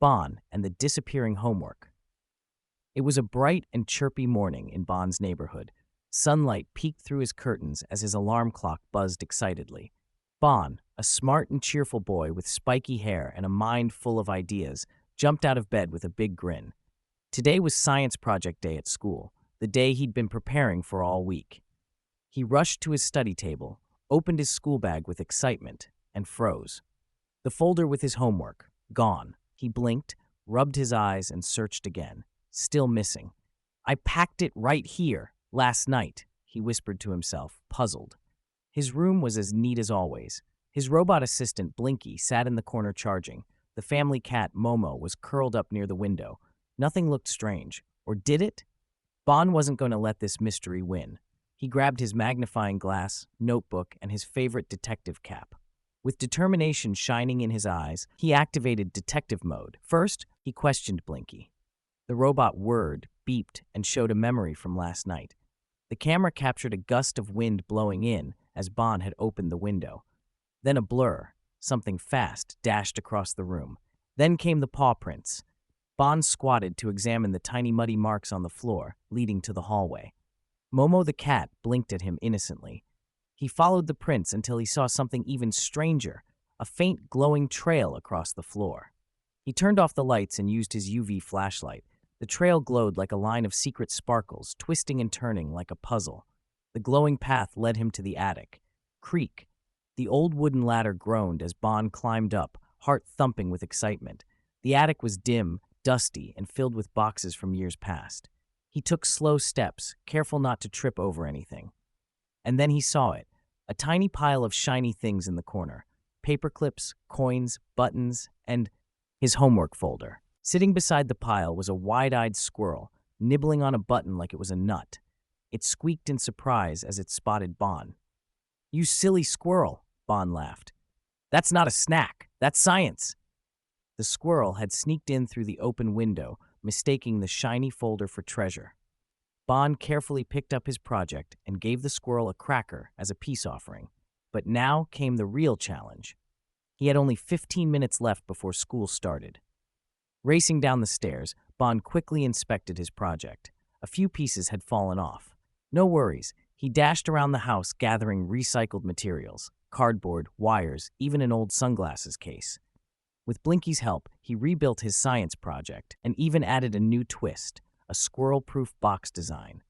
Bonn and the disappearing homework. It was a bright and chirpy morning in Bonn's neighborhood. Sunlight peeked through his curtains as his alarm clock buzzed excitedly. Bonn, a smart and cheerful boy with spiky hair and a mind full of ideas, jumped out of bed with a big grin. Today was science project day at school, the day he'd been preparing for all week. He rushed to his study table, opened his school bag with excitement, and froze. The folder with his homework, gone. He blinked, rubbed his eyes, and searched again. Still missing. "I packed it right here, last night," he whispered to himself, puzzled. His room was as neat as always. His robot assistant, Blinky, sat in the corner charging. The family cat, Momo, was curled up near the window. Nothing looked strange. Or did it? Bonn wasn't going to let this mystery win. He grabbed his magnifying glass, notebook, and his favorite detective cap. With determination shining in his eyes, he activated detective mode. First, he questioned Blinky. The robot whirred, beeped, and showed a memory from last night. The camera captured a gust of wind blowing in as Bonn had opened the window. Then a blur, something fast, dashed across the room. Then came the paw prints. Bonn squatted to examine the tiny muddy marks on the floor, leading to the hallway. Momo the cat blinked at him innocently. He followed the prints until he saw something even stranger, a faint glowing trail across the floor. He turned off the lights and used his UV flashlight. The trail glowed like a line of secret sparkles, twisting and turning like a puzzle. The glowing path led him to the attic. Creak. The old wooden ladder groaned as Bonn climbed up, heart thumping with excitement. The attic was dim, dusty, and filled with boxes from years past. He took slow steps, careful not to trip over anything. And then he saw it, a tiny pile of shiny things in the corner. Paper clips, coins, buttons, and his homework folder. Sitting beside the pile was a wide-eyed squirrel, nibbling on a button like it was a nut. It squeaked in surprise as it spotted Bonn. "You silly squirrel," Bonn laughed. "That's not a snack, that's science." The squirrel had sneaked in through the open window, mistaking the shiny folder for treasure. Bonn carefully picked up his project and gave the squirrel a cracker as a peace offering. But now came the real challenge. He had only 15 minutes left before school started. Racing down the stairs, Bonn quickly inspected his project. A few pieces had fallen off. No worries, he dashed around the house gathering recycled materials, cardboard, wires, even an old sunglasses case. With Blinky's help, he rebuilt his science project and even added a new twist, a squirrel-proof box design.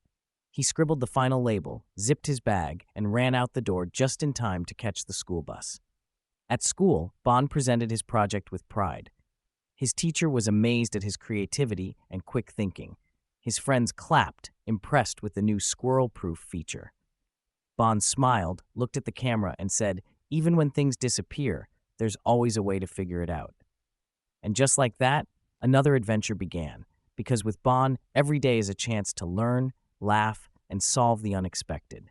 He scribbled the final label, zipped his bag, and ran out the door just in time to catch the school bus. At school, Bonn presented his project with pride. His teacher was amazed at his creativity and quick thinking. His friends clapped, impressed with the new squirrel-proof feature. Bonn smiled, looked at the camera, and said, "Even when things disappear, there's always a way to figure it out." And just like that, another adventure began, because with Bonn, every day is a chance to learn, laugh, and solve the unexpected.